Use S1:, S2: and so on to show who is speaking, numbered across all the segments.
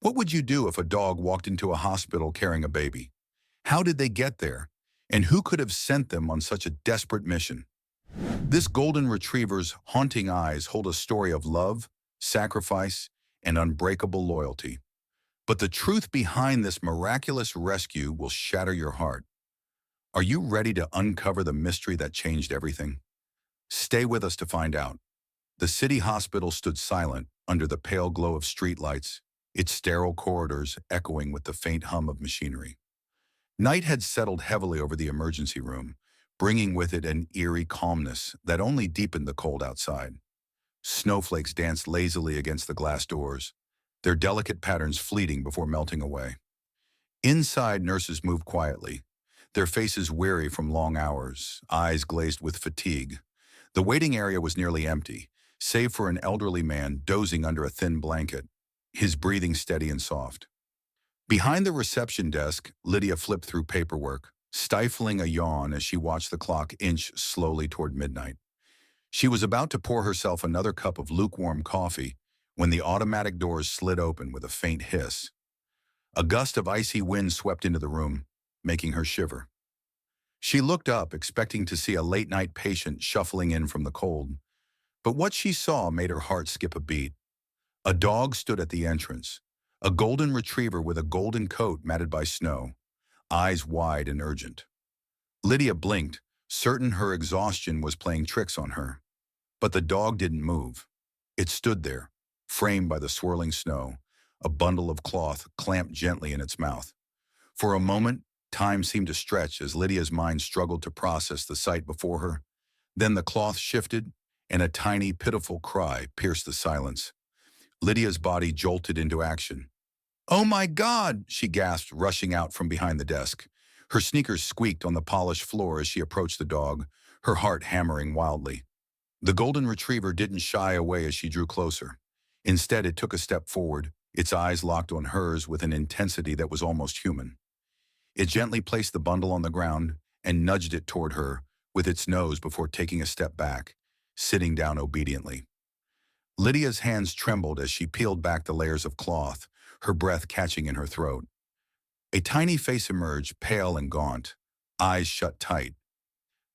S1: What would you do if a dog walked into a hospital carrying a baby? How did they get there? And who could have sent them on such a desperate mission? This golden retriever's haunting eyes hold a story of love, sacrifice, and unbreakable loyalty. But the truth behind this miraculous rescue will shatter your heart. Are you ready to uncover the mystery that changed everything? Stay with us to find out. The city hospital stood silent under the pale glow of streetlights, its sterile corridors echoing with the faint hum of machinery. Night had settled heavily over the emergency room, bringing with it an eerie calmness that only deepened the cold outside. Snowflakes danced lazily against the glass doors, their delicate patterns fleeting before melting away. Inside, nurses moved quietly, their faces weary from long hours, eyes glazed with fatigue. The waiting area was nearly empty, save for an elderly man dozing under a thin blanket, his breathing steady and soft. Behind the reception desk, Lydia flipped through paperwork, stifling a yawn as she watched the clock inch slowly toward midnight. She was about to pour herself another cup of lukewarm coffee when the automatic doors slid open with a faint hiss. A gust of icy wind swept into the room, making her shiver. She looked up, expecting to see a late-night patient shuffling in from the cold, but what she saw made her heart skip a beat. A dog stood at the entrance, a golden retriever with a golden coat matted by snow, eyes wide and urgent. Lydia blinked, certain her exhaustion was playing tricks on her. But the dog didn't move. It stood there, framed by the swirling snow, a bundle of cloth clamped gently in its mouth. For a moment, time seemed to stretch as Lydia's mind struggled to process the sight before her. Then the cloth shifted, and a tiny, pitiful cry pierced the silence. Lydia's body jolted into action. "Oh my God!" she gasped, rushing out from behind the desk. Her sneakers squeaked on the polished floor as she approached the dog, her heart hammering wildly. The golden retriever didn't shy away as she drew closer. Instead, it took a step forward, its eyes locked on hers with an intensity that was almost human. It gently placed the bundle on the ground and nudged it toward her with its nose before taking a step back, sitting down obediently. Lydia's hands trembled as she peeled back the layers of cloth, her breath catching in her throat. A tiny face emerged, pale and gaunt, eyes shut tight.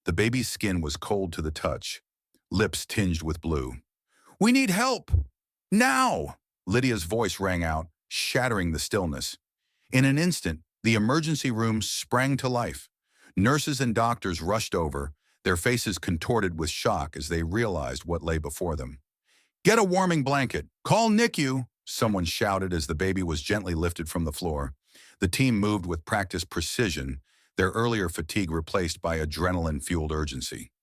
S1: The baby's skin was cold to the touch, lips tinged with blue. "We need help! Now!" Lydia's voice rang out, shattering the stillness. In an instant, the emergency room sprang to life. Nurses and doctors rushed over, their faces contorted with shock as they realized what lay before them. "Get a warming blanket! Call NICU!" someone shouted as the baby was gently lifted from the floor. The team moved with practiced precision, their earlier fatigue replaced by adrenaline-fueled urgency.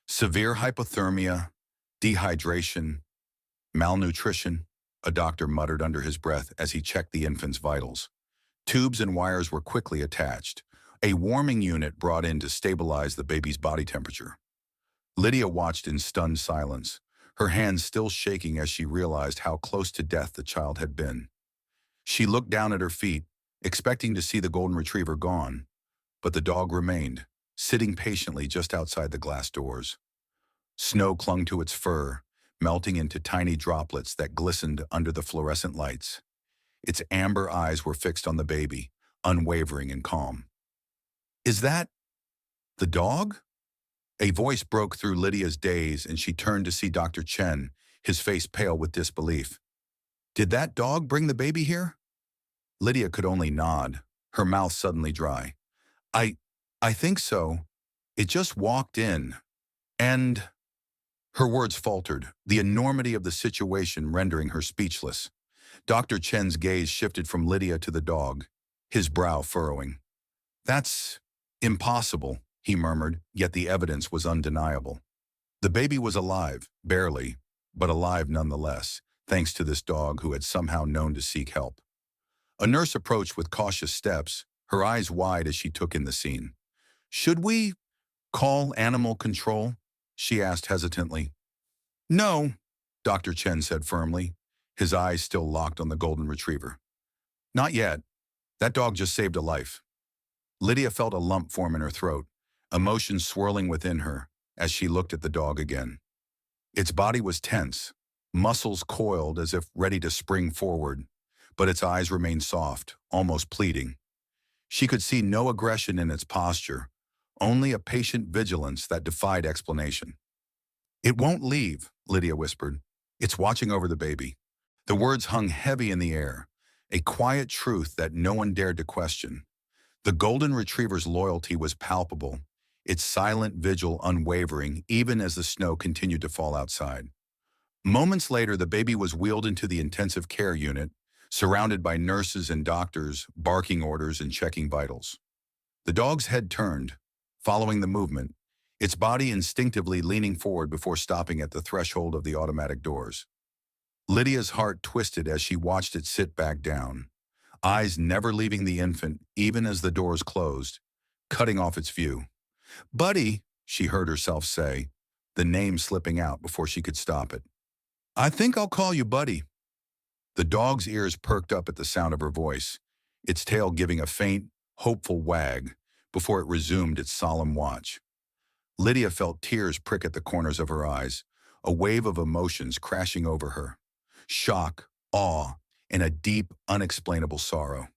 S1: Severe hypothermia, dehydration, malnutrition, a doctor muttered under his breath as he checked the infant's vitals. Tubes and wires were quickly attached, a warming unit brought in to stabilize the baby's body temperature. Lydia watched in stunned silence, her hands still shaking as she realized how close to death the child had been. She looked down at her feet, expecting to see the golden retriever gone, but the dog remained, sitting patiently just outside the glass doors. Snow clung to its fur, melting into tiny droplets that glistened under the fluorescent lights. Its amber eyes were fixed on the baby, unwavering and calm. "Is that the dog?" A voice broke through Lydia's daze and she turned to see Dr. Chen, his face pale with disbelief. "Did that dog bring the baby here?" Lydia could only nod, her mouth suddenly dry. I think so. It just walked in. And..." Her words faltered, the enormity of the situation rendering her speechless. Dr. Chen's gaze shifted from Lydia to the dog, his brow furrowing. "That's impossible," he murmured, yet the evidence was undeniable. The baby was alive, barely, but alive nonetheless, thanks to this dog who had somehow known to seek help. A nurse approached with cautious steps, her eyes wide as she took in the scene. "Should we call animal control?" she asked hesitantly. "No," Dr. Chen said firmly, his eyes still locked on the golden retriever. "Not yet. That dog just saved a life." Lydia felt a lump form in her throat, emotions swirling within her as she looked at the dog again. Its body was tense, muscles coiled as if ready to spring forward, but its eyes remained soft, almost pleading. She could see no aggression in its posture, only a patient vigilance that defied explanation. "It won't leave," Lydia whispered. "It's watching over the baby." The words hung heavy in the air, a quiet truth that no one dared to question. The golden retriever's loyalty was palpable, its silent vigil unwavering even as the snow continued to fall outside. Moments later, the baby was wheeled into the intensive care unit, surrounded by nurses and doctors, barking orders and checking vitals. The dog's head turned, following the movement, its body instinctively leaning forward before stopping at the threshold of the automatic doors. Lydia's heart twisted as she watched it sit back down, eyes never leaving the infant even as the doors closed, cutting off its view. "Buddy," she heard herself say, the name slipping out before she could stop it. "I think I'll call you Buddy." The dog's ears perked up at the sound of her voice, its tail giving a faint, hopeful wag before it resumed its solemn watch. Lydia felt tears prick at the corners of her eyes, a wave of emotions crashing over her. Shock, awe, and a deep, unexplainable sorrow.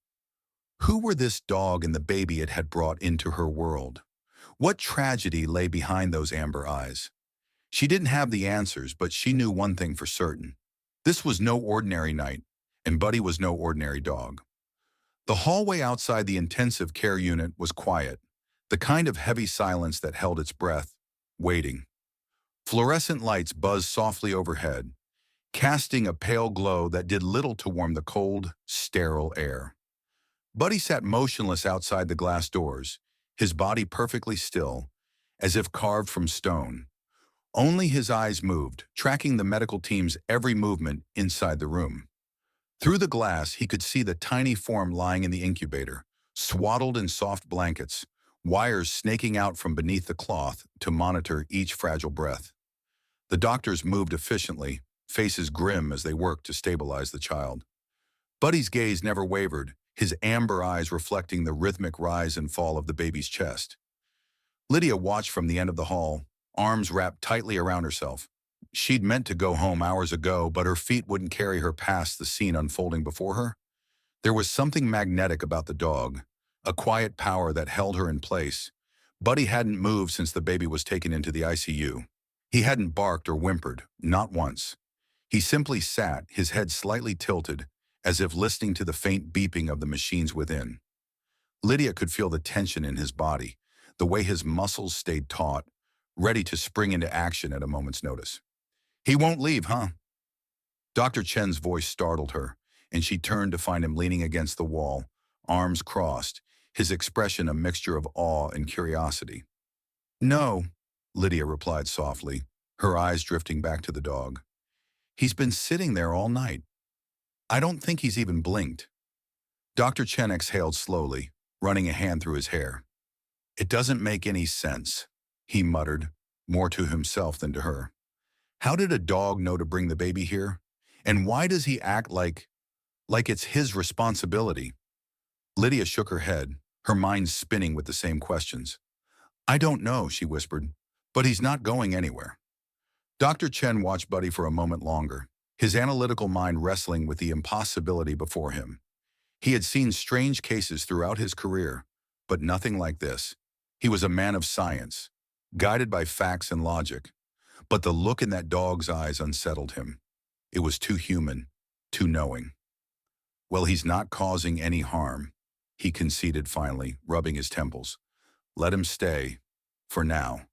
S1: Who were this dog and the baby it had brought into her world? What tragedy lay behind those amber eyes? She didn't have the answers, but she knew one thing for certain. This was no ordinary night, and Buddy was no ordinary dog. The hallway outside the intensive care unit was quiet, the kind of heavy silence that held its breath, waiting. Fluorescent lights buzzed softly overhead, casting a pale glow that did little to warm the cold, sterile air. Buddy sat motionless outside the glass doors, his body perfectly still, as if carved from stone. Only his eyes moved, tracking the medical team's every movement inside the room. Through the glass, he could see the tiny form lying in the incubator, swaddled in soft blankets, wires snaking out from beneath the cloth to monitor each fragile breath. The doctors moved efficiently, faces grim as they worked to stabilize the child. Buddy's gaze never wavered, his amber eyes reflecting the rhythmic rise and fall of the baby's chest. Lydia watched from the end of the hall, arms wrapped tightly around herself. She'd meant to go home hours ago, but her feet wouldn't carry her past the scene unfolding before her. There was something magnetic about the dog, a quiet power that held her in place. Buddy hadn't moved since the baby was taken into the ICU. He hadn't barked or whimpered, not once. He simply sat, his head slightly tilted, as if listening to the faint beeping of the machines within. Lydia could feel the tension in his body, the way his muscles stayed taut, ready to spring into action at a moment's notice. "He won't leave, huh?" Dr. Chen's voice startled her, and she turned to find him leaning against the wall, arms crossed, his expression a mixture of awe and curiosity. "No," Lydia replied softly, her eyes drifting back to the dog. "He's been sitting there all night. I don't think he's even blinked." Dr. Chen exhaled slowly, running a hand through his hair. "It doesn't make any sense," he muttered, more to himself than to her. "How did a dog know to bring the baby here? And why does he act like it's his responsibility?" Lydia shook her head, her mind spinning with the same questions. "I don't know," she whispered, "but he's not going anywhere." Dr. Chen watched Buddy for a moment longer, his analytical mind wrestling with the impossibility before him. He had seen strange cases throughout his career, but nothing like this. He was a man of science, guided by facts and logic. But the look in that dog's eyes unsettled him. It was too human, too knowing. "Well, he's not causing any harm," he conceded finally, rubbing his temples. "Let him stay, for now."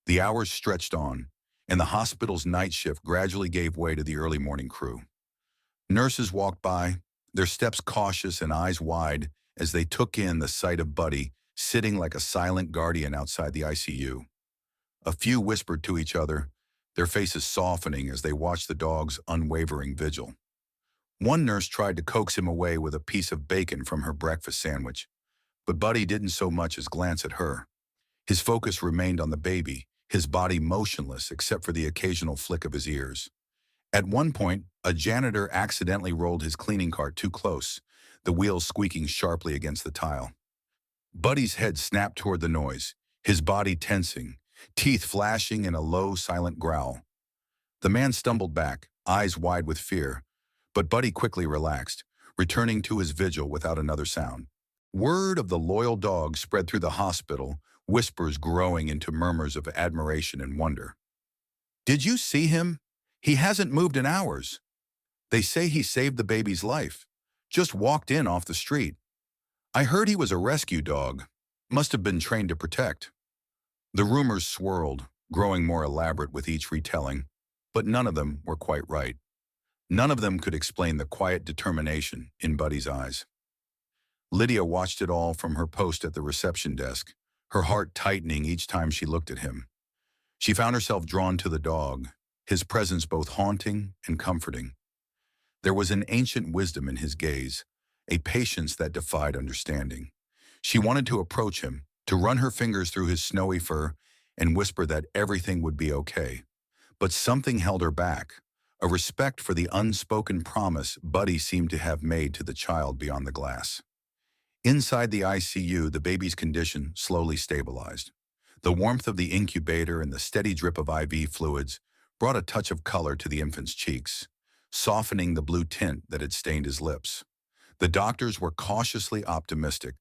S1: The hours stretched on, and the hospital's night shift gradually gave way to the early morning crew. Nurses walked by, their steps cautious and eyes wide as they took in the sight of Buddy sitting like a silent guardian outside the ICU. A few whispered to each other, their faces softening as they watched the dog's unwavering vigil. One nurse tried to coax him away with a piece of bacon from her breakfast sandwich, but Buddy didn't so much as glance at her. His focus remained on the baby, his body motionless except for the occasional flick of his ears. At one point, a janitor accidentally rolled his cleaning cart too close, the wheels squeaking sharply against the tile. Buddy's head snapped toward the noise, his body tensing, teeth flashing in a low, silent growl. The man stumbled back, eyes wide with fear, but Buddy quickly relaxed, returning to his vigil without another sound. Word of the loyal dog spread through the hospital, whispers growing into murmurs of admiration and wonder. "Did you see him? He hasn't moved in hours. They say he saved the baby's life. Just walked in off the street. I heard he was a rescue dog. Must have been trained to protect." The rumors swirled, growing more elaborate with each retelling, but none of them were quite right. None of them could explain the quiet determination in Buddy's eyes. Lydia watched it all from her post at the reception desk, her heart tightening each time she looked at him. She found herself drawn to the dog, his presence both haunting and comforting. There was an ancient wisdom in his gaze, a patience that defied understanding. She wanted to approach him, to run her fingers through his snowy fur and whisper that everything would be okay. But something held her back, a respect for the unspoken promise Buddy seemed to have made to the child beyond the glass. Inside the ICU, the baby's condition slowly stabilized. The warmth of the incubator and the steady drip of IV fluids brought a touch of color to the infant's cheeks, softening the blue tint that had stained his lips. The doctors were cautiously optimistic,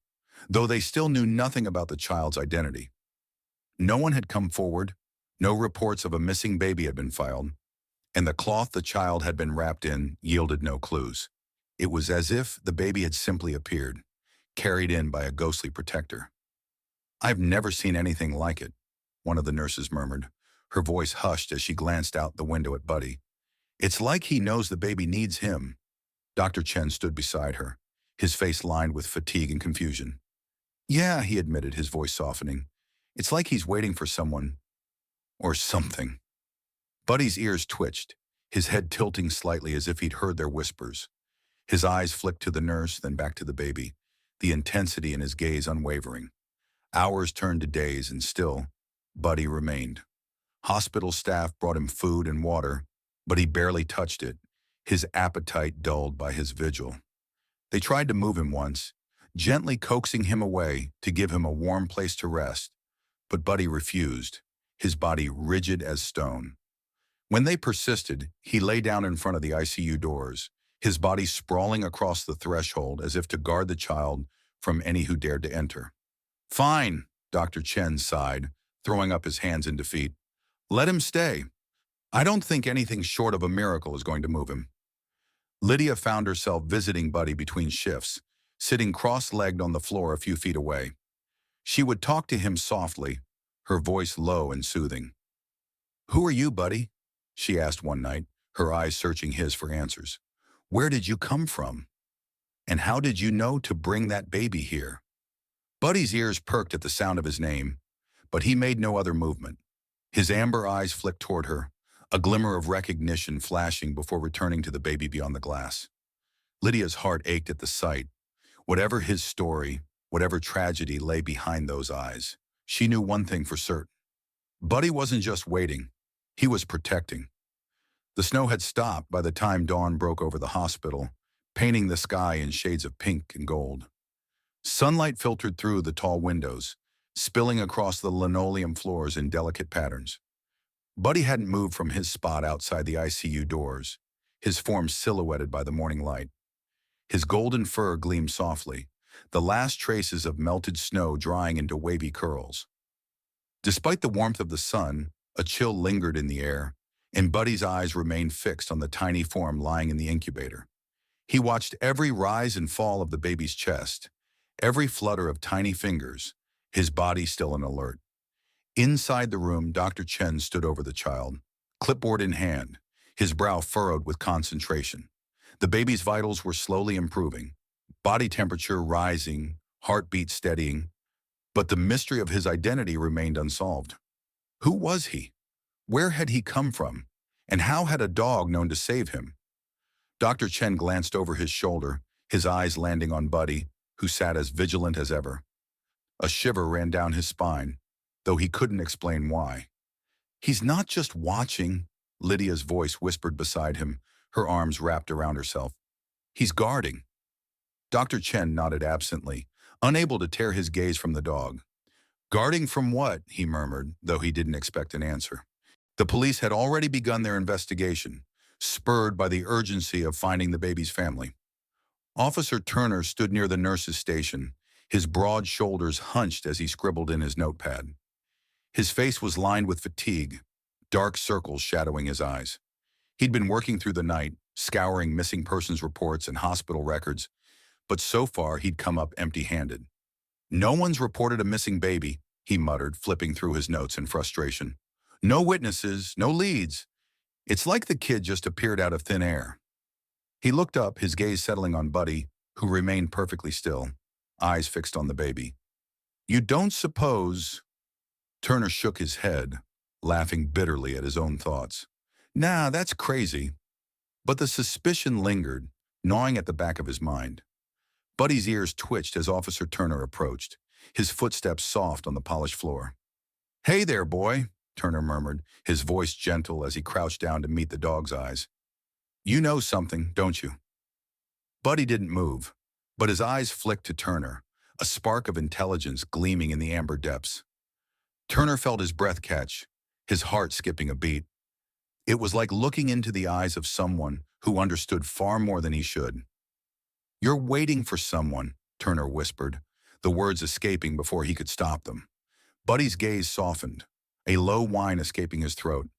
S1: though they still knew nothing about the child's identity. No one had come forward, no reports of a missing baby had been filed, and the cloth the child had been wrapped in yielded no clues. It was as if the baby had simply appeared, carried in by a ghostly protector. "I've never seen anything like it," one of the nurses murmured, her voice hushed as she glanced out the window at Buddy. "It's like he knows the baby needs him." Dr. Chen stood beside her, his face lined with fatigue and confusion. "Yeah," he admitted, his voice softening. "It's like he's waiting for someone, or something." Buddy's ears twitched, his head tilting slightly as if he'd heard their whispers. His eyes flicked to the nurse, then back to the baby, the intensity in his gaze unwavering. Hours turned to days, and still, Buddy remained. Hospital staff brought him food and water, but he barely touched it, his appetite dulled by his vigil. They tried to move him once, gently coaxing him away to give him a warm place to rest, but Buddy refused, his body rigid as stone. When they persisted, he lay down in front of the ICU doors, his body sprawling across the threshold as if to guard the child from any who dared to enter. "Fine," Dr. Chen sighed, throwing up his hands in defeat. "Let him stay. I don't think anything short of a miracle is going to move him." Lydia found herself visiting Buddy between shifts, sitting cross-legged on the floor a few feet away. She would talk to him softly, her voice low and soothing. "Who are you, Buddy?" she asked one night, her eyes searching his for answers. "Where did you come from? And how did you know to bring that baby here?" Buddy's ears perked at the sound of his name, but he made no other movement. His amber eyes flicked toward her, a glimmer of recognition flashing before returning to the baby beyond the glass. Lydia's heart ached at the sight. Whatever his story, whatever tragedy lay behind those eyes, she knew one thing for certain. Buddy wasn't just waiting, he was protecting. The snow had stopped by the time dawn broke over the hospital, painting the sky in shades of pink and gold. Sunlight filtered through the tall windows, spilling across the linoleum floors in delicate patterns. Buddy hadn't moved from his spot outside the ICU doors, his form silhouetted by the morning light. His golden fur gleamed softly, the last traces of melted snow drying into wavy curls. Despite the warmth of the sun, a chill lingered in the air, and Buddy's eyes remained fixed on the tiny form lying in the incubator. He watched every rise and fall of the baby's chest, every flutter of tiny fingers, his body still on alert. Inside the room, Dr. Chen stood over the child, clipboard in hand, his brow furrowed with concentration. The baby's vitals were slowly improving, body temperature rising, heartbeat steadying, but the mystery of his identity remained unsolved. Who was he? Where had he come from? And how had a dog known to save him? Dr. Chen glanced over his shoulder, his eyes landing on Buddy, who sat as vigilant as ever. A shiver ran down his spine, though he couldn't explain why. "He's not just watching," Lydia's voice whispered beside him, her arms wrapped around herself. "He's guarding." Dr. Chen nodded absently, unable to tear his gaze from the dog. "Guarding from what?" he murmured, though he didn't expect an answer. The police had already begun their investigation, spurred by the urgency of finding the baby's family. Officer Turner stood near the nurse's station, his broad shoulders hunched as he scribbled in his notepad. His face was lined with fatigue, dark circles shadowing his eyes. He'd been working through the night, scouring missing persons reports and hospital records, but so far he'd come up empty-handed. "No one's reported a missing baby," he muttered, flipping through his notes in frustration. "No witnesses, no leads. It's like the kid just appeared out of thin air." He looked up, his gaze settling on Buddy, who remained perfectly still, eyes fixed on the baby. "You don't suppose—" Turner shook his head, laughing bitterly at his own thoughts. "Nah, that's crazy." But the suspicion lingered, gnawing at the back of his mind. Buddy's ears twitched as Officer Turner approached, his footsteps soft on the polished floor. "Hey there, boy," Turner murmured, his voice gentle as he crouched down to meet the dog's eyes. "You know something, don't you?" Buddy didn't move, but his eyes flicked to Turner, a spark of intelligence gleaming in the amber depths. Turner felt his breath catch, his heart skipping a beat. It was like looking into the eyes of someone who understood far more than he should. "You're waiting for someone," Turner whispered, the words escaping before he could stop them. Buddy's gaze softened, a low whine escaping his throat,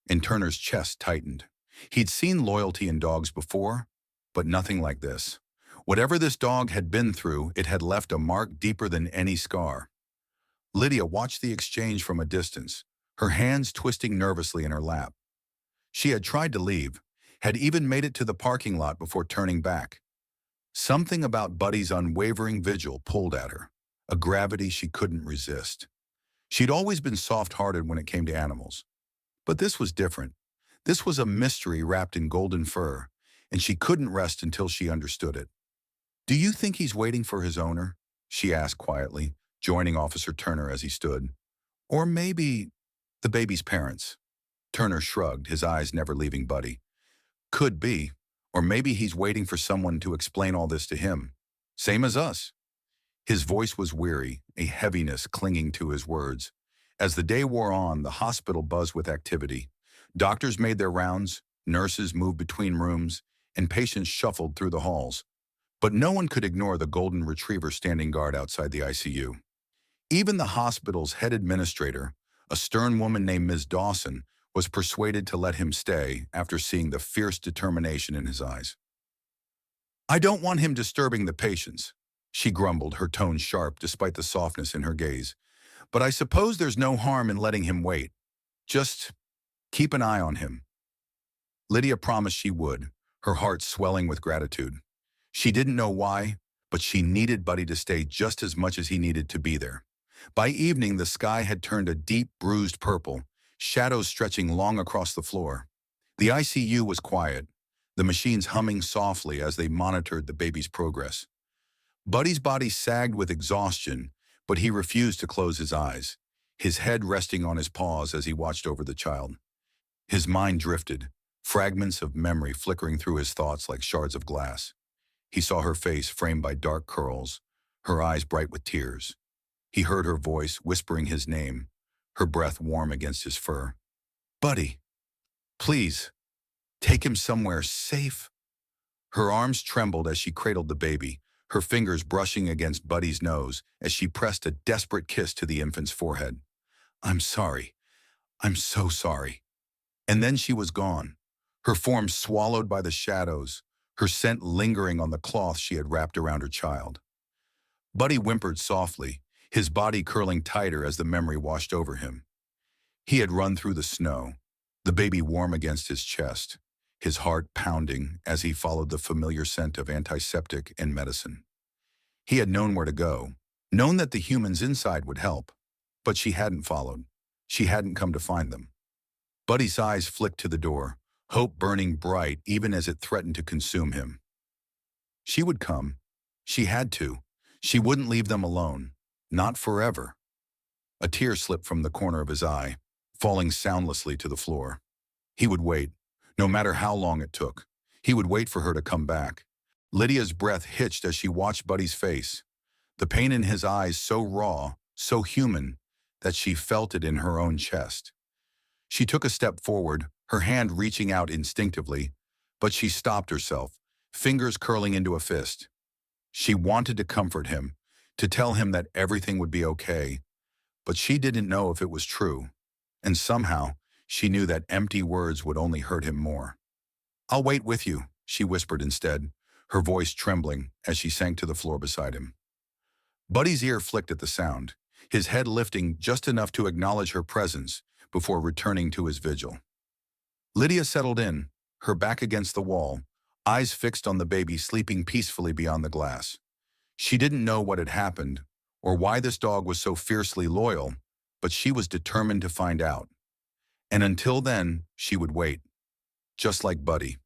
S1: and Turner's chest tightened. He'd seen loyalty in dogs before, but nothing like this. Whatever this dog had been through, it had left a mark deeper than any scar. Lydia watched the exchange from a distance, her hands twisting nervously in her lap. She had tried to leave, had even made it to the parking lot before turning back. Something about Buddy's unwavering vigil pulled at her, a gravity she couldn't resist. She'd always been soft-hearted when it came to animals. But this was different. This was a mystery wrapped in golden fur, and she couldn't rest until she understood it. "Do you think he's waiting for his owner?" she asked quietly, joining Officer Turner as he stood. "Or maybe the baby's parents?" Turner shrugged, his eyes never leaving Buddy. "Could be. Or maybe he's waiting for someone to explain all this to him. Same as us." His voice was weary, a heaviness clinging to his words. As the day wore on, the hospital buzzed with activity. Doctors made their rounds, nurses moved between rooms, and patients shuffled through the halls. But no one could ignore the golden retriever standing guard outside the ICU. Even the hospital's head administrator, a stern woman named Ms. Dawson, was persuaded to let him stay after seeing the fierce determination in his eyes. "I don't want him disturbing the patients," she grumbled, her tone sharp despite the softness in her gaze. "But I suppose there's no harm in letting him wait. Just keep an eye on him." Lydia promised she would, her heart swelling with gratitude. She didn't know why, but she needed Buddy to stay just as much as he needed to be there. By evening, the sky had turned a deep, bruised purple, shadows stretching long across the floor. The ICU was quiet, the machines humming softly as they monitored the baby's progress. Buddy's body sagged with exhaustion, but he refused to close his eyes, his head resting on his paws as he watched over the child. His mind drifted, fragments of memory flickering through his thoughts like shards of glass. He saw her face framed by dark curls, her eyes bright with tears. He heard her voice whispering his name, her breath warm against his fur. "Buddy, please, take him somewhere safe." Her arms trembled as she cradled the baby, her fingers brushing against Buddy's nose as she pressed a desperate kiss to the infant's forehead. "I'm sorry. I'm so sorry." And then she was gone, her form swallowed by the shadows, her scent lingering on the cloth she had wrapped around her child. Buddy whimpered softly, his body curling tighter as the memory washed over him. He had run through the snow, the baby warm against his chest, his heart pounding as he followed the familiar scent of antiseptic and medicine. He had known where to go, known that the humans inside would help, but she hadn't followed. She hadn't come to find them. Buddy's eyes flicked to the door, hope burning bright even as it threatened to consume him. She would come. She had to. She wouldn't leave them alone. Not forever. A tear slipped from the corner of his eye, falling soundlessly to the floor. He would wait, no matter how long it took. He would wait for her to come back. Lydia's breath hitched as she watched Buddy's face, the pain in his eyes so raw, so human, that she felt it in her own chest. She took a step forward, her hand reaching out instinctively, but she stopped herself, fingers curling into a fist. She wanted to comfort him, to tell him that everything would be okay, but she didn't know if it was true, and somehow she knew that empty words would only hurt him more. "I'll wait with you," she whispered instead, her voice trembling as she sank to the floor beside him. Buddy's ear flicked at the sound, his head lifting just enough to acknowledge her presence before returning to his vigil. Lydia settled in, her back against the wall, eyes fixed on the baby sleeping peacefully beyond the glass. She didn't know what had happened or why this dog was so fiercely loyal, but she was determined to find out. And until then, she would wait, just like Buddy.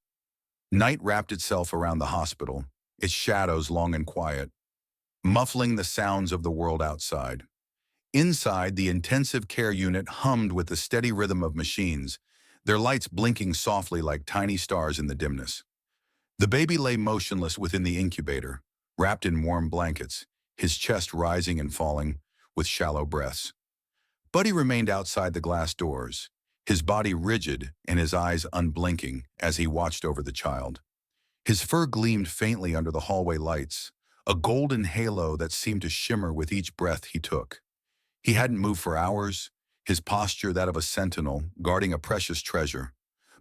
S1: Night wrapped itself around the hospital, its shadows long and quiet, muffling the sounds of the world outside. Inside, the intensive care unit hummed with the steady rhythm of machines, their lights blinking softly like tiny stars in the dimness. The baby lay motionless within the incubator, wrapped in warm blankets, his chest rising and falling with shallow breaths. Buddy remained outside the glass doors, his body rigid and his eyes unblinking as he watched over the child. His fur gleamed faintly under the hallway lights, a golden halo that seemed to shimmer with each breath he took. He hadn't moved for hours, his posture that of a sentinel guarding a precious treasure.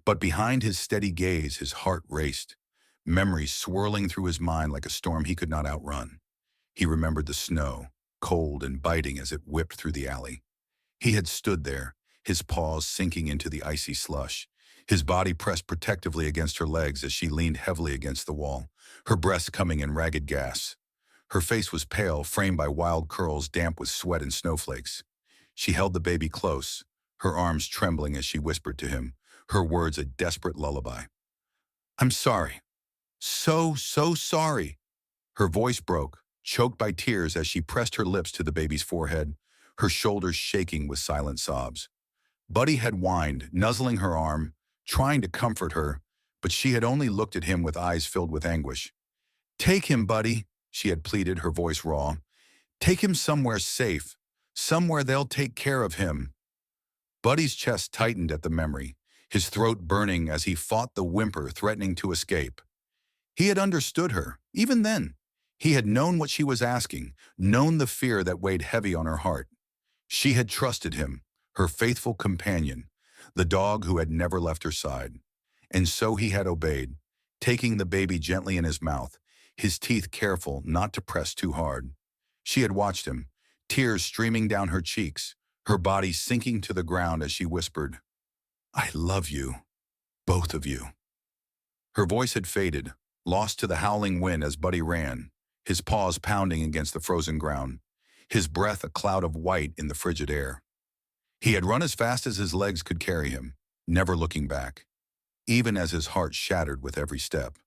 S1: But behind his steady gaze, his heart raced, memories swirling through his mind like a storm he could not outrun. He remembered the snow, cold and biting as it whipped through the alley. He had stood there, his paws sinking into the icy slush, his body pressed protectively against her legs as she leaned heavily against the wall, her breaths coming in ragged gasps. Her face was pale, framed by wild curls damp with sweat and snowflakes. She held the baby close, her arms trembling as she whispered to him, her words a desperate lullaby. "I'm sorry. So sorry." Her voice broke, choked by tears as she pressed her lips to the baby's forehead, her shoulders shaking with silent sobs. Buddy had whined, nuzzling her arm, trying to comfort her, but she had only looked at him with eyes filled with anguish. "Take him, Buddy," she had pleaded, her voice raw. "Take him somewhere safe, somewhere they'll take care of him." Buddy's chest tightened at the memory, his throat burning as he fought the whimper threatening to escape. He had understood her, even then. He had known what she was asking, known the fear that weighed heavy on her heart. She had trusted him, her faithful companion, the dog who had never left her side. And so he had obeyed, taking the baby gently in his mouth, his teeth careful not to press too hard. She had watched him, tears streaming down her cheeks, her body sinking to the ground as she whispered, "I love you, both of you." Her voice had faded, lost to the howling wind as Buddy ran, his paws pounding against the frozen ground, his breath a cloud of white in the frigid air. He had run as fast as his legs could carry him, never looking back, even as his heart shattered with every step.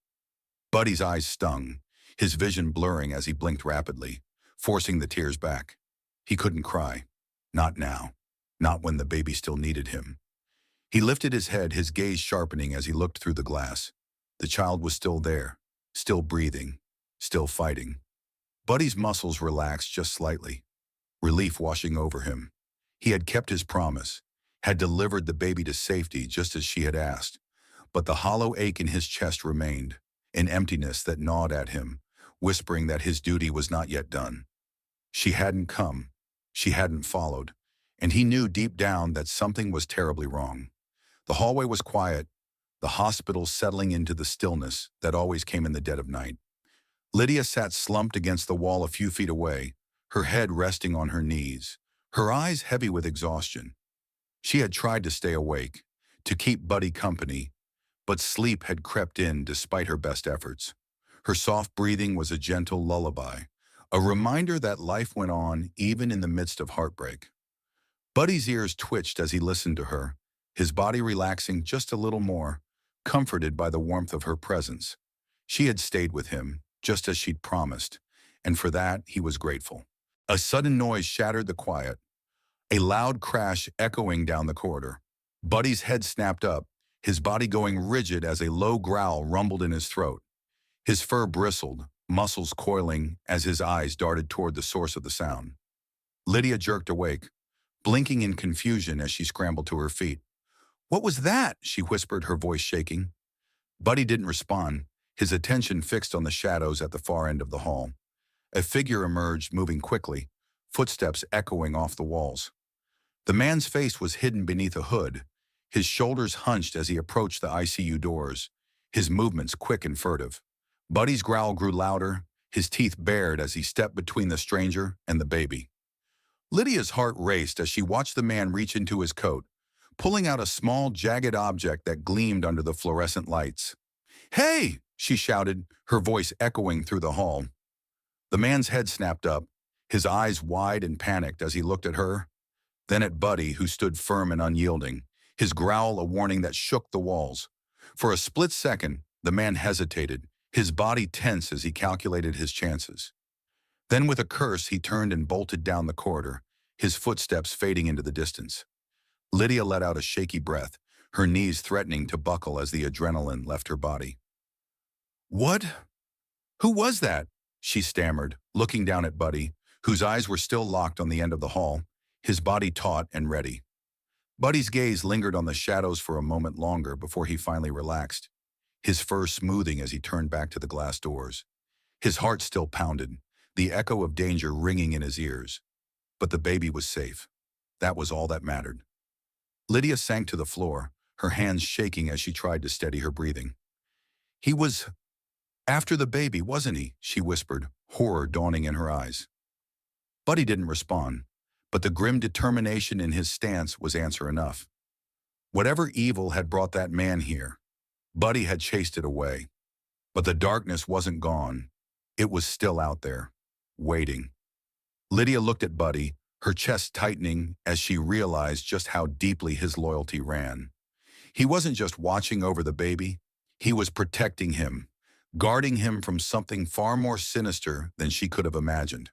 S1: Buddy's eyes stung, his vision blurring as he blinked rapidly, forcing the tears back. He couldn't cry. Not now. Not when the baby still needed him. He lifted his head, his gaze sharpening as he looked through the glass. The child was still there, still breathing, still fighting. Buddy's muscles relaxed just slightly, relief washing over him. He had kept his promise, had delivered the baby to safety just as she had asked, but the hollow ache in his chest remained, an emptiness that gnawed at him, whispering that his duty was not yet done. She hadn't come, she hadn't followed, and he knew deep down that something was terribly wrong. The hallway was quiet, the hospital settling into the stillness that always came in the dead of night. Lydia sat slumped against the wall a few feet away, her head resting on her knees, her eyes heavy with exhaustion. She had tried to stay awake, to keep Buddy company, but sleep had crept in despite her best efforts. Her soft breathing was a gentle lullaby, a reminder that life went on even in the midst of heartbreak. Buddy's ears twitched as he listened to her, his body relaxing just a little more, comforted by the warmth of her presence. She had stayed with him, just as she'd promised, and for that he was grateful. A sudden noise shattered the quiet, a loud crash echoing down the corridor. Buddy's head snapped up, his body going rigid as a low growl rumbled in his throat. His fur bristled, muscles coiling as his eyes darted toward the source of the sound. Lydia jerked awake, blinking in confusion as she scrambled to her feet. "What was that?" she whispered, her voice shaking. Buddy didn't respond, his attention fixed on the shadows at the far end of the hall. A figure emerged, moving quickly, footsteps echoing off the walls. The man's face was hidden beneath a hood, his shoulders hunched as he approached the ICU doors, his movements quick and furtive. Buddy's growl grew louder, his teeth bared as he stepped between the stranger and the baby. Lydia's heart raced as she watched the man reach into his coat, pulling out a small, jagged object that gleamed under the fluorescent lights. "Hey!" she shouted, her voice echoing through the hall. The man's head snapped up, his eyes wide and panicked as he looked at her, then at Buddy, who stood firm and unyielding, his growl a warning that shook the walls. For a split second, the man hesitated, his body tense as he calculated his chances. Then with a curse, he turned and bolted down the corridor, his footsteps fading into the distance. Lydia let out a shaky breath, her knees threatening to buckle as the adrenaline left her body. "What? Who was that?" she stammered, looking down at Buddy, whose eyes were still locked on the end of the hall, his body taut and ready. Buddy's gaze lingered on the shadows for a moment longer before he finally relaxed, his fur smoothing as he turned back to the glass doors. His heart still pounded, the echo of danger ringing in his ears. But the baby was safe. That was all that mattered. Lydia sank to the floor, her hands shaking as she tried to steady her breathing. "He was after the baby, wasn't he?" she whispered, horror dawning in her eyes. Buddy didn't respond, but the grim determination in his stance was answer enough. Whatever evil had brought that man here, Buddy had chased it away. But the darkness wasn't gone. It was still out there, waiting. Lydia looked at Buddy, her chest tightening as she realized just how deeply his loyalty ran. He wasn't just watching over the baby, he was protecting him, guarding him from something far more sinister than she could have imagined.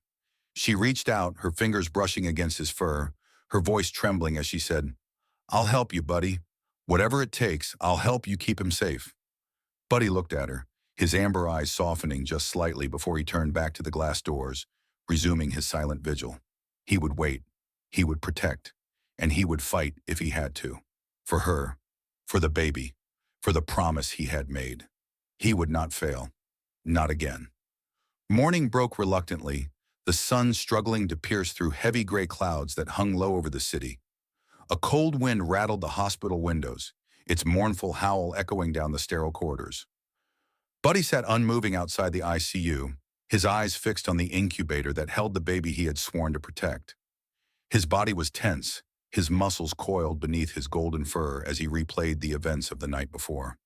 S1: She reached out, her fingers brushing against his fur, her voice trembling as she said, "I'll help you, Buddy. Whatever it takes, I'll help you keep him safe." Buddy looked at her, his amber eyes softening just slightly before he turned back to the glass doors, resuming his silent vigil. He would wait, he would protect, and he would fight if he had to. For her, for the baby, for the promise he had made. He would not fail. Not again. Morning broke reluctantly, the sun struggling to pierce through heavy gray clouds that hung low over the city. A cold wind rattled the hospital windows, its mournful howl echoing down the sterile corridors. Buddy sat unmoving outside the ICU, his eyes fixed on the incubator that held the baby he had sworn to protect. His body was tense, his muscles coiled beneath his golden fur as he replayed the events of the night before.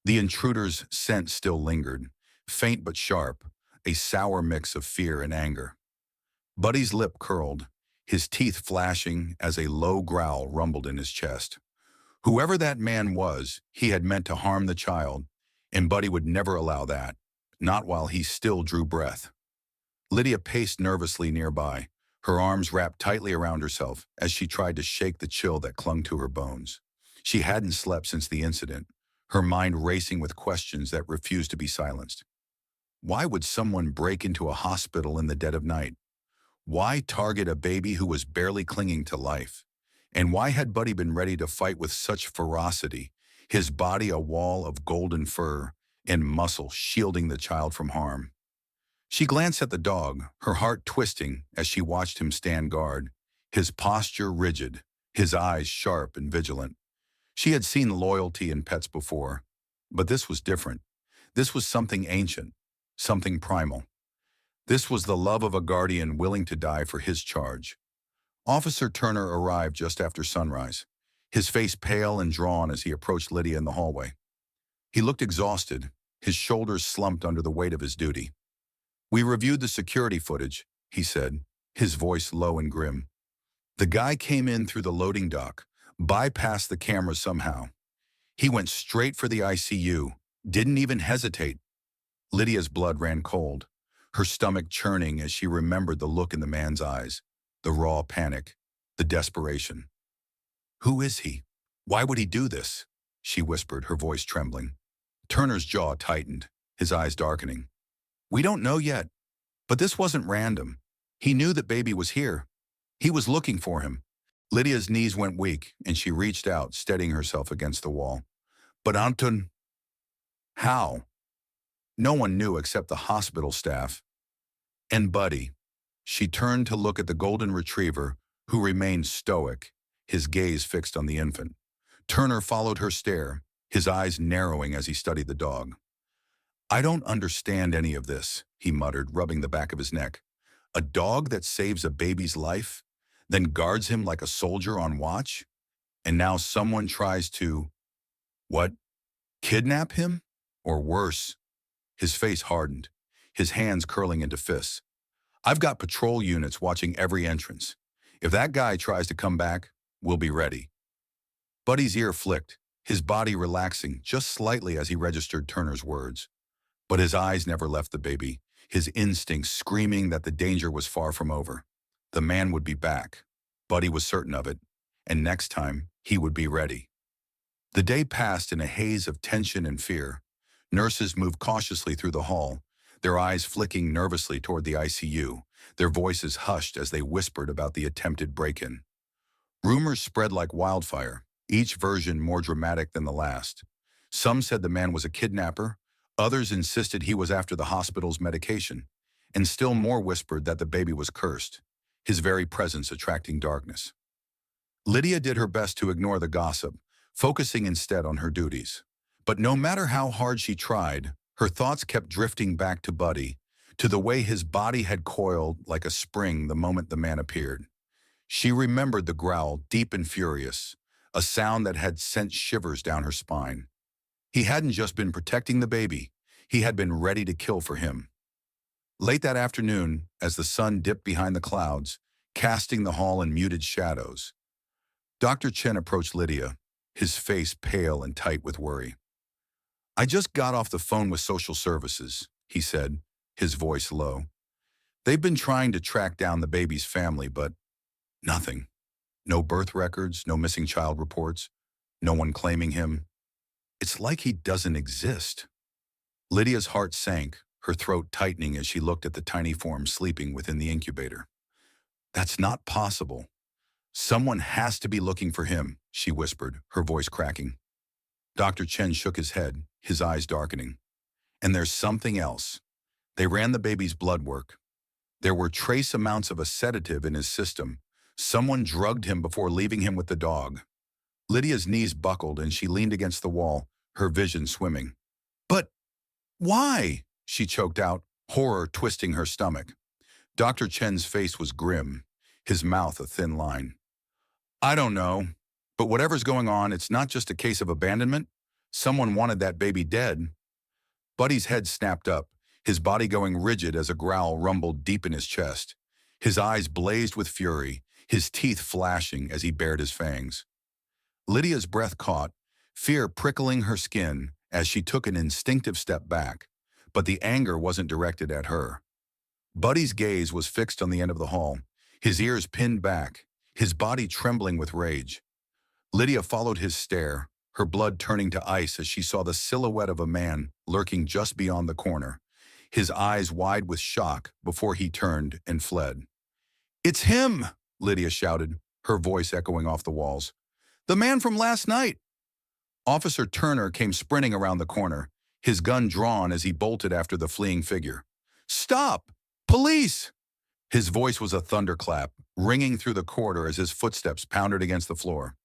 S1: The intruder's scent still lingered, faint but sharp, a sour mix of fear and anger. Buddy's lip curled, his teeth flashing as a low growl rumbled in his chest. Whoever that man was, he had meant to harm the child, and Buddy would never allow that, not while he still drew breath. Lydia paced nervously nearby, her arms wrapped tightly around herself as she tried to shake the chill that clung to her bones. She hadn't slept since the incident, her mind racing with questions that refused to be silenced. Why would someone break into a hospital in the dead of night? Why target a baby who was barely clinging to life? And why had Buddy been ready to fight with such ferocity, his body a wall of golden fur and muscle shielding the child from harm? She glanced at the dog, her heart twisting as she watched him stand guard, his posture rigid, his eyes sharp and vigilant. She had seen loyalty in pets before, but this was different. This was something ancient, something primal. This was the love of a guardian willing to die for his charge. Officer Turner arrived just after sunrise, his face pale and drawn as he approached Lydia in the hallway. He looked exhausted, his shoulders slumped under the weight of his duty. "We reviewed the security footage," he said, his voice low and grim. "The guy came in through the loading dock, bypassed the cameras somehow. He went straight for the ICU, didn't even hesitate." Lydia's blood ran cold, her stomach churning as she remembered the look in the man's eyes, the raw panic, the desperation. "Who is he? Why would he do this?" she whispered, her voice trembling. Turner's jaw tightened, his eyes darkening. "We don't know yet, but this wasn't random. He knew that baby was here. He was looking for him." Lydia's knees went weak, and she reached out, steadying herself against the wall. "But Anton, how?" No one knew except the hospital staff. And Buddy. She turned to look at the golden retriever, who remained stoic, his gaze fixed on the infant. Turner followed her stare, his eyes narrowing as he studied the dog. "I don't understand any of this," he muttered, rubbing the back of his neck. "A dog that saves a baby's life, then guards him like a soldier on watch? And now someone tries to, what, kidnap him? Or worse?" His face hardened, his hands curling into fists. "I've got patrol units watching every entrance. If that guy tries to come back, we'll be ready." Buddy's ear flicked, his body relaxing just slightly as he registered Turner's words. But his eyes never left the baby, his instincts screaming that the danger was far from over. The man would be back. Buddy was certain of it, and next time, he would be ready. The day passed in a haze of tension and fear. Nurses moved cautiously through the hall, their eyes flicking nervously toward the ICU, their voices hushed as they whispered about the attempted break-in. Rumors spread like wildfire, each version more dramatic than the last. Some said the man was a kidnapper, others insisted he was after the hospital's medication, and still more whispered that the baby was cursed, his very presence attracting darkness. Lydia did her best to ignore the gossip, focusing instead on her duties. But no matter how hard she tried, her thoughts kept drifting back to Buddy, to the way his body had coiled like a spring the moment the man appeared. She remembered the growl, deep and furious, a sound that had sent shivers down her spine. He hadn't just been protecting the baby, he had been ready to kill for him. Late that afternoon, as the sun dipped behind the clouds, casting the hall in muted shadows, Dr. Chen approached Lydia, his face pale and tight with worry. "I just got off the phone with social services," he said, his voice low. "They've been trying to track down the baby's family, but nothing. No birth records, no missing child reports, no one claiming him. It's like he doesn't exist." Lydia's heart sank, her throat tightening as she looked at the tiny form sleeping within the incubator. "That's not possible. Someone has to be looking for him," she whispered, her voice cracking. Dr. Chen shook his head, his eyes darkening. "And there's something else. They ran the baby's blood work. There were trace amounts of a sedative in his system. Someone drugged him before leaving him with the dog." Lydia's knees buckled and she leaned against the wall, her vision swimming. "But why?" she choked out, horror twisting her stomach. Dr. Chen's face was grim, his mouth a thin line. "I don't know, but whatever's going on, it's not just a case of abandonment. Someone wanted that baby dead." Buddy's head snapped up, his body going rigid as a growl rumbled deep in his chest. His eyes blazed with fury, his teeth flashing as he bared his fangs. Lydia's breath caught, fear prickling her skin as she took an instinctive step back, but the anger wasn't directed at her. Buddy's gaze was fixed on the end of the hall, his ears pinned back, his body trembling with rage. Lydia followed his stare, her blood turning to ice as she saw the silhouette of a man lurking just beyond the corner, his eyes wide with shock before he turned and fled. "It's him!" Lydia shouted, her voice echoing off the walls. "The man from last night!" Officer Turner came sprinting around the corner, his gun drawn as he bolted after the fleeing figure. "Stop! Police!" His voice was a thunderclap, ringing through the corridor as his footsteps pounded against the floor.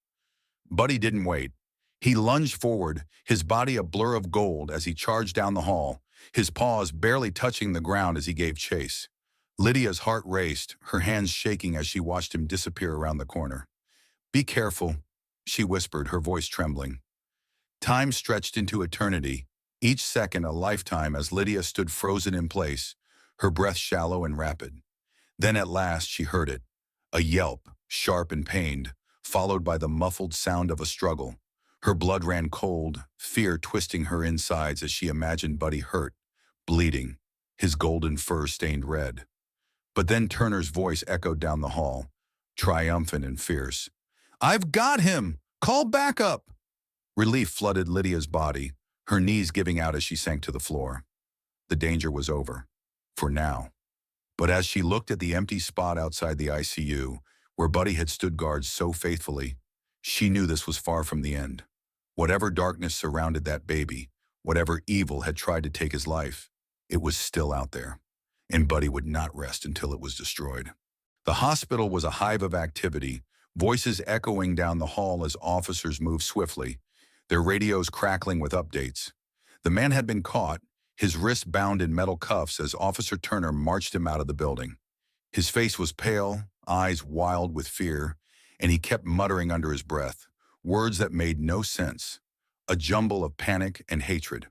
S1: Buddy didn't wait. He lunged forward, his body a blur of gold as he charged down the hall, his paws barely touching the ground as he gave chase. Lydia's heart raced, her hands shaking as she watched him disappear around the corner. "Be careful," she whispered, her voice trembling. Time stretched into eternity, each second a lifetime as Lydia stood frozen in place, her breath shallow and rapid. Then at last she heard it, a yelp, sharp and pained, followed by the muffled sound of a struggle. Her blood ran cold, fear twisting her insides as she imagined Buddy hurt, bleeding, his golden fur stained red. But then Turner's voice echoed down the hall, triumphant and fierce. "I've got him! Call backup!" Relief flooded Lydia's body, her knees giving out as she sank to the floor. The danger was over, for now. But as she looked at the empty spot outside the ICU, where Buddy had stood guard so faithfully, she knew this was far from the end. Whatever darkness surrounded that baby, whatever evil had tried to take his life, It was still out there, and Buddy would not rest until it was destroyed. The hospital was a hive of activity, voices echoing down the hall as officers moved swiftly, their radios crackling with updates. The man had been caught, his wrists bound in metal cuffs as Officer Turner marched him out of the building. His face was pale, eyes wild with fear, and he kept muttering under his breath, words that made no sense, a jumble of panic and hatred.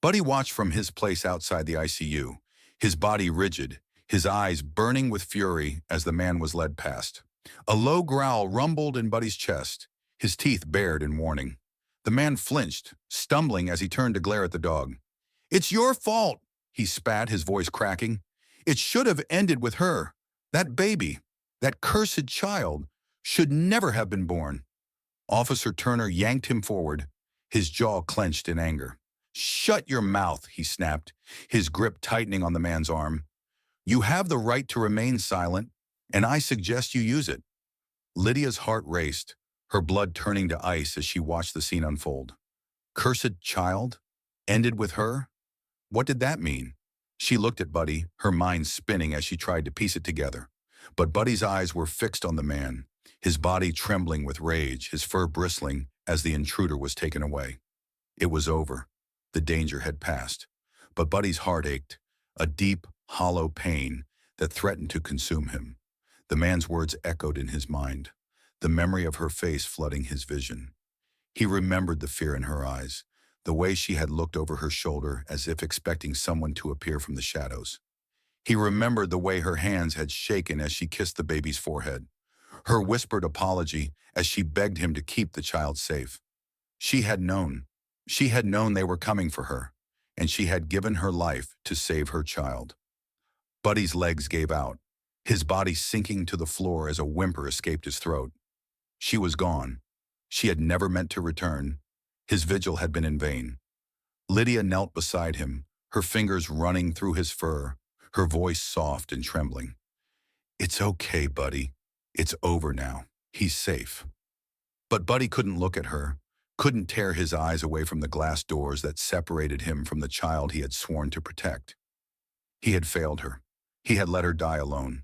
S1: Buddy watched from his place outside the ICU, his body rigid, his eyes burning with fury as the man was led past. A low growl rumbled in Buddy's chest, his teeth bared in warning. The man flinched, stumbling as he turned to glare at the dog. "It's your fault," he spat, his voice cracking. "It should have ended with her. That baby, that cursed child, should never have been born." Officer Turner yanked him forward, his jaw clenched in anger. "Shut your mouth," he snapped, his grip tightening on the man's arm. "You have the right to remain silent, and I suggest you use it." Lydia's heart raced, her blood turning to ice as she watched the scene unfold. Cursed child? Ended with her? What did that mean? She looked at Buddy, her mind spinning as she tried to piece it together. But Buddy's eyes were fixed on the man, his body trembling with rage, his fur bristling as the intruder was taken away. It was over. The danger had passed. But Buddy's heart ached, a deep, hollow pain that threatened to consume him. The man's words echoed in his mind, the memory of her face flooding his vision. He remembered the fear in her eyes, the way she had looked over her shoulder as if expecting someone to appear from the shadows. He remembered the way her hands had shaken as she kissed the baby's forehead, her whispered apology as she begged him to keep the child safe. She had known. She had known they were coming for her, and she had given her life to save her child. Buddy's legs gave out, his body sinking to the floor as a whimper escaped his throat. She was gone. She had never meant to return. His vigil had been in vain. Lydia knelt beside him, her fingers running through his fur, her voice soft and trembling. "It's okay, Buddy. It's over now. He's safe." But Buddy couldn't look at her, couldn't tear his eyes away from the glass doors that separated him from the child he had sworn to protect. He had failed her. He had let her die alone.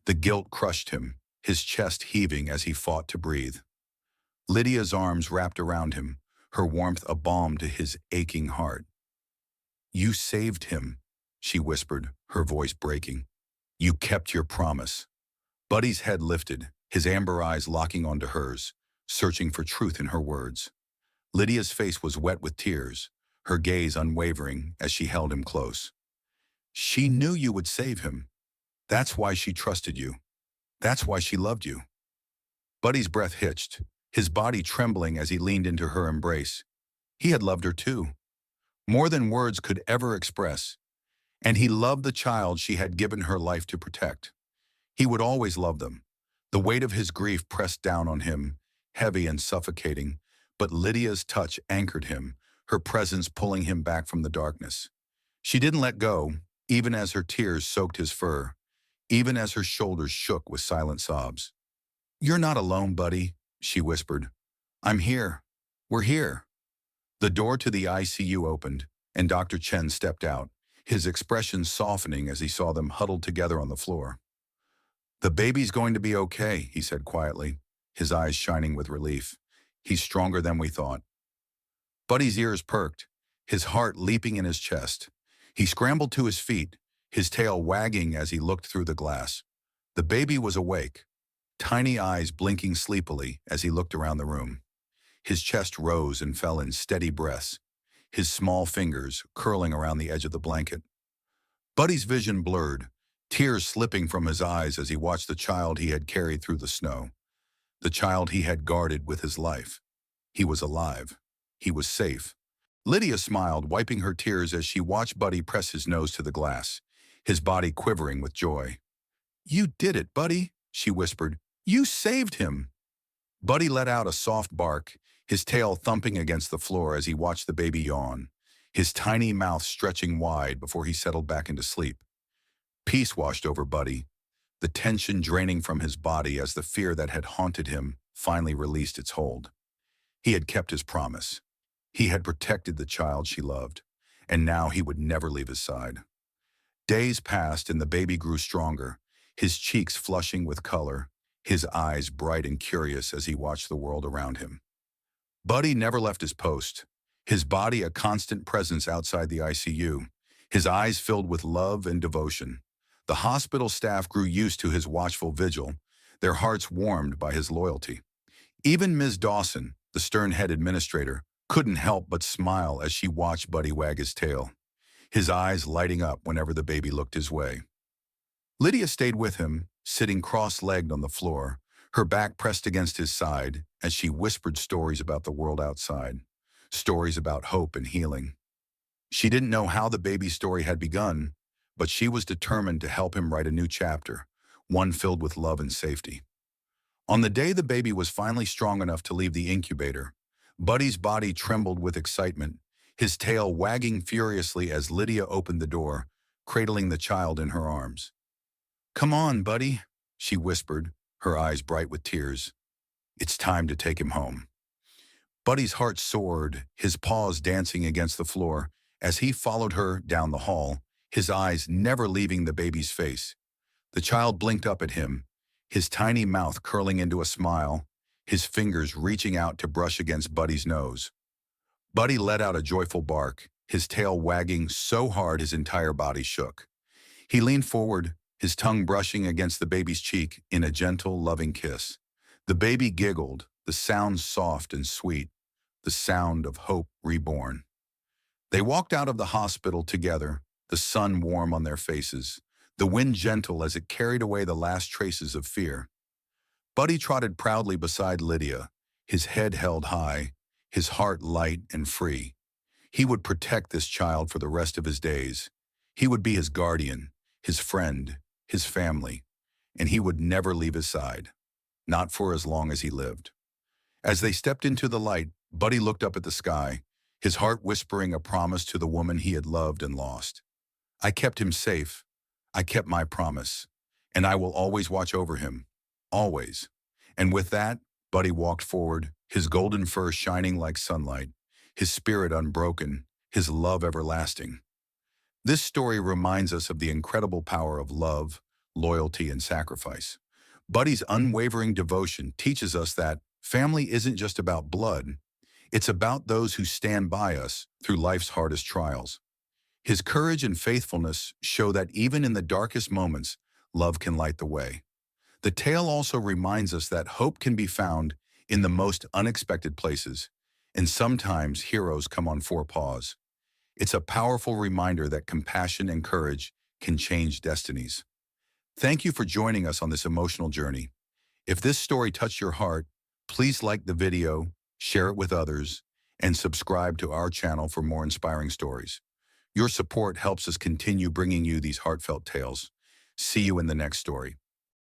S1: The guilt crushed him, his chest heaving as he fought to breathe. Lydia's arms wrapped around him, her warmth a balm to his aching heart. "You saved him," she whispered, her voice breaking. "You kept your promise." Buddy's head lifted, his amber eyes locking onto hers, searching for truth in her words. Lydia's face was wet with tears, her gaze unwavering as she held him close. "She knew you would save him. That's why she trusted you. That's why she loved you." Buddy's breath hitched, his body trembling as he leaned into her embrace. He had loved her too, more than words could ever express, and he loved the child she had given her life to protect. He would always love them. The weight of his grief pressed down on him, heavy and suffocating, but Lydia's touch anchored him, her presence pulling him back from the darkness. She didn't let go, even as her tears soaked his fur, even as her shoulders shook with silent sobs. "You're not alone, Buddy," she whispered. "I'm here. We're here." The door to the ICU opened, and Dr. Chen stepped out, his expression softening as he saw them huddled together on the floor. "The baby's going to be okay," he said quietly, his eyes shining with relief. "He's stronger than we thought." Buddy's ears perked, his heart leaping in his chest. He scrambled to his feet, his tail wagging as he looked through the glass. The baby was awake, tiny eyes blinking sleepily as he looked around the room. His chest rose and fell in steady breaths, his small fingers curling around the edge of the blanket. Buddy's vision blurred, tears slipping from his eyes as he watched the child he had carried through the snow, the child he had guarded with his life. He was alive. He was safe. Lydia smiled, wiping her tears as she watched Buddy press his nose to the glass, his body quivering with joy. "You did it, Buddy," she whispered. "You saved him." Buddy let out a soft bark, his tail thumping against the floor as he watched the baby yawn, his tiny mouth stretching wide before he settled back into sleep. Peace washed over Buddy, the tension draining from his body as the fear that had haunted him finally released its hold. He had kept his promise. He had protected the child she loved, and now he would never leave his side. Days passed and the baby grew stronger, his cheeks flushing with color, his eyes bright and curious as he watched the world around him. Buddy never left his post, his body a constant presence outside the ICU, his eyes filled with love and devotion. The hospital staff grew used to his watchful vigil, their hearts warmed by his loyalty. Even Ms. Dawson, the stern head administrator, couldn't help but smile as she watched Buddy wag his tail, his eyes lighting up whenever the baby looked his way. Lydia stayed with him, sitting cross-legged on the floor, her back pressed against his side as she whispered stories about the world outside, stories about hope and healing. She didn't know how the baby's story had begun, but she was determined to help him write a new chapter, one filled with love and safety. On the day the baby was finally strong enough to leave the incubator, Buddy's body trembled with excitement, his tail wagging furiously as Lydia opened the door, cradling the child in her arms. "Come on, Buddy," she whispered, her eyes bright with tears. "It's time to take him home." Buddy's heart soared, his paws dancing against the floor as he followed her down the hall, his eyes never leaving the baby's face. The child blinked up at him, his tiny mouth curling into a smile, his fingers reaching out to brush against Buddy's nose. Buddy let out a joyful bark, his tail wagging so hard his entire body shook. He leaned forward, his tongue brushing against the baby's cheek in a gentle, loving kiss. The baby giggled, the sound soft and sweet, the sound of hope reborn. They walked out of the hospital together, the sun warm on their faces, the wind gentle as it carried away the last traces of fear. Buddy trotted proudly beside Lydia, his head held high, his heart light and free. He would protect this child for the rest of his days. He would be his guardian, his friend, his family, and he would never leave his side, not for as long as he lived. As they stepped into the light, Buddy looked up at the sky, his heart whispering a promise to the woman he had loved and lost. "I kept him safe. I kept my promise, and I will always watch over him. Always." And with that, Buddy walked forward, his golden fur shining like sunlight, his spirit unbroken, his love everlasting. This story reminds us of the incredible power of love, loyalty, and sacrifice. Buddy's unwavering devotion teaches us that family isn't just about blood, it's about those who stand by us through life's hardest trials. His courage and faithfulness show that even in the darkest moments, love can light the way. The tale also reminds us that hope can be found in the most unexpected places, and sometimes heroes come on four paws. It's a powerful reminder that compassion and courage can change destinies. Thank you for joining us on this emotional journey. If this story touched your heart, please like the video, share it with others, and subscribe to our channel for more inspiring stories. Your support helps us continue bringing you these heartfelt tales. See you in the next story.